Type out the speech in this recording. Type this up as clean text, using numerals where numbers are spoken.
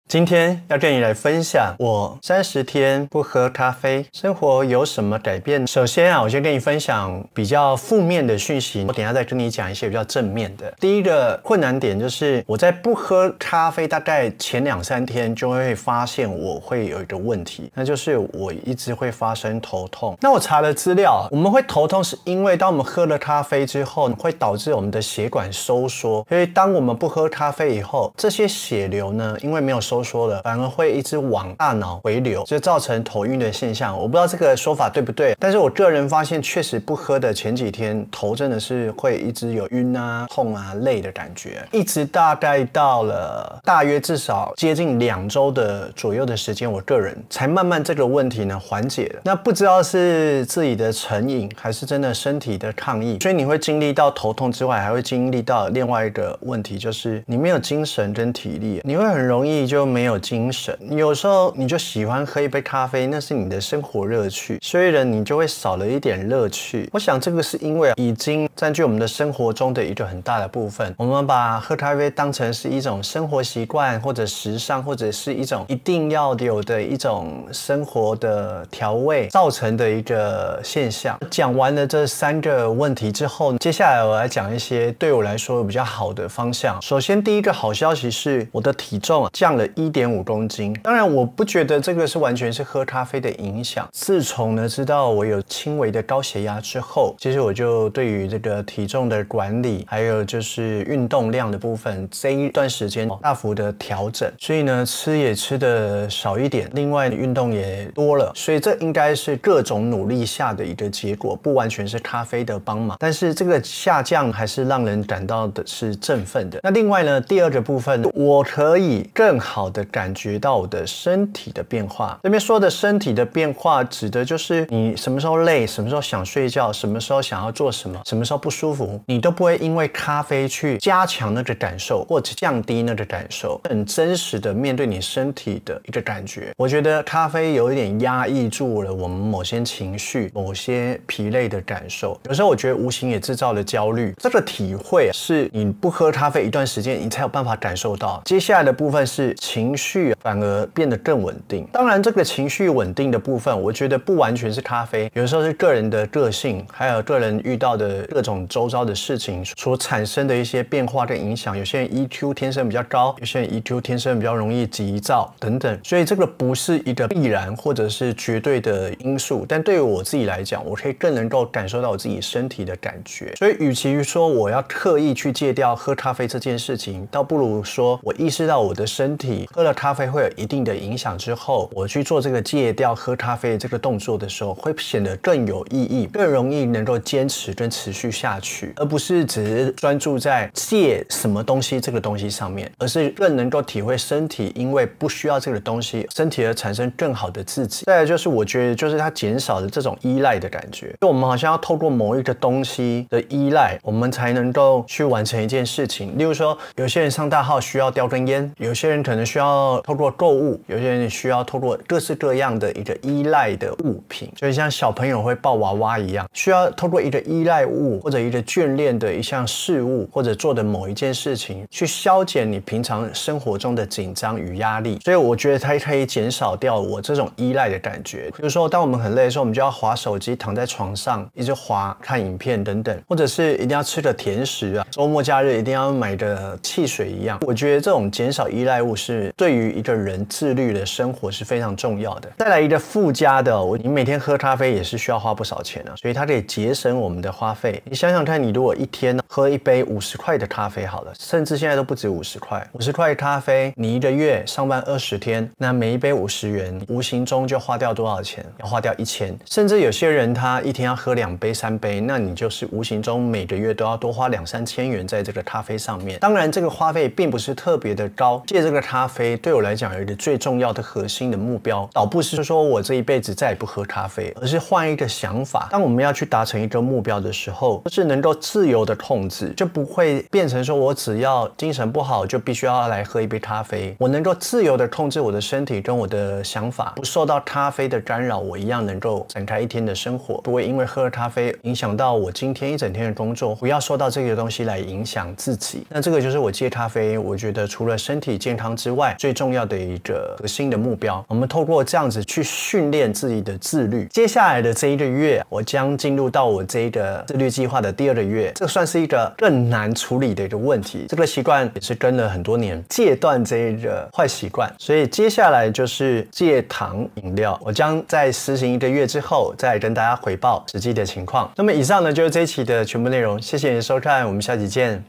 今天要跟你来分享我30天不喝咖啡，生活有什么改变？首先我先跟你分享比较负面的讯息，我等一下再跟你讲一些比较正面的。第一个困难点就是我在不喝咖啡大概前2-3天就会发现我会有一个问题，那就是我一直会发生头痛。那我查了资料，我们会头痛是因为当我们喝了咖啡之后会导致我们的血管收缩，所以当我们不喝咖啡以后，这些血流呢因为没有收缩了，反而会一直往大脑回流，就造成头晕的现象。我不知道这个说法对不对，但是我个人发现确实不喝的前几天头真的是会一直有晕啊、痛啊、累的感觉，一直大概到了大约至少接近2周的左右的时间，我个人才慢慢这个问题呢缓解了。那不知道是自己的成瘾还是真的身体的抗议，所以你会经历到头痛之外，还会经历到另外一个问题，就是你没有精神跟体力，你会很容易就没有精神。有时候你就喜欢喝一杯咖啡，那是你的生活乐趣，所以呢你就会少了一点乐趣。我想这个是因为已经占据我们的生活中的一个很大的部分，我们把喝咖啡当成是一种生活习惯，或者时尚，或者是一种一定要有的一种生活的调味造成的一个现象。讲完了这3个问题之后，接下来我来讲一些对我来说比较好的方向。首先第一个好消息是我的体重降了1.5公斤。当然我不觉得这个是完全是喝咖啡的影响，自从呢知道我有轻微的高血压之后，其实我就对于这个体重的管理还有就是运动量的部分这一段时间大幅的调整，所以呢吃也吃的少一点，另外运动也多了，所以这应该是各种努力下的一个结果，不完全是咖啡的帮忙，但是这个下降还是让人感到的是振奋的。那另外呢第二个部分，我可以更好的感觉到我的身体的变化。这边说的身体的变化指的就是你什么时候累，什么时候想睡觉，什么时候想要做什么，什么时候不舒服，你都不会因为咖啡去加强那个感受或者降低那个感受，很真实的面对你身体的一个感觉。我觉得咖啡有一点压抑住了我们某些情绪、某些疲累的感受，有时候我觉得无形也制造了焦虑。这个体会是你不喝咖啡一段时间你才有办法感受到。接下来的部分是情绪反而变得更稳定。当然这个情绪稳定的部分我觉得不完全是咖啡，有时候是个人的个性，还有个人遇到的各种周遭的事情所产生的一些变化跟影响。有些人 EQ 天生比较高，有些人 EQ 天生比较容易急躁等等，所以这个不是一个必然或者是绝对的因素，但对于我自己来讲，我可以更能够感受到我自己身体的感觉。所以与其于说我要刻意去戒掉喝咖啡这件事情，倒不如说我意识到我的身体喝了咖啡会有一定的影响之后，我去做这个戒掉喝咖啡这个动作的时候，会显得更有意义，更容易能够坚持跟持续下去，而不是只是专注在戒什么东西这个东西上面，而是更能够体会身体因为不需要这个东西，身体而产生更好的自己。再来就是我觉得就是它减少了这种依赖的感觉，就我们好像要透过某一个东西的依赖，我们才能够去完成一件事情。例如说有些人上大号需要叼根烟，有些人可能需要透过购物，有些人需要透过各式各样的一个依赖的物品，就像小朋友会抱娃娃一样，需要透过一个依赖物或者一个眷恋的一项事物或者做的某一件事情去消减你平常生活中的紧张与压力。所以我觉得它可以减少掉我这种依赖的感觉。比如说当我们很累的时候，我们就要滑手机，躺在床上一直滑看影片等等，或者是一定要吃个甜食啊，周末假日一定要买的汽水一样。我觉得这种减少依赖物是对于一个人自律的生活是非常重要的。再来一个附加的，你每天喝咖啡也是需要花不少钱啊，所以它可以节省我们的花费。你想想看，你如果一天喝一杯50块的咖啡好了，甚至现在都不止50块，50块咖啡你一个月上班20天，那每一杯50元，无形中就花掉多少钱？要花掉1000。甚至有些人他一天要喝2杯3杯，那你就是无形中每个月都要多花2-3千元在这个咖啡上面。当然这个花费并不是特别的高，借这个咖啡对我来讲有一个最重要的核心的目标，倒不是说我这一辈子再也不喝咖啡，而是换一个想法。当我们要去达成一个目标的时候，就是能够自由的控制，就不会变成说我只要精神不好就必须要来喝一杯咖啡。我能够自由的控制我的身体跟我的想法，不受到咖啡的干扰，我一样能够展开一天的生活，不会因为喝了咖啡影响到我今天一整天的工作，不要受到这个东西来影响自己。那这个就是我戒咖啡，我觉得除了身体健康之外，外最重要的一个核心的目标。我们透过这样子去训练自己的自律。接下来的这一个月，我将进入到我这个自律计划的第2个月，这算是一个更难处理的一个问题。这个习惯也是跟了很多年，戒断这一个坏习惯。所以接下来就是戒糖饮料，我将在实行1个月之后，再跟大家回报实际的情况。那么以上呢就是这一期的全部内容，谢谢你的收看，我们下期见。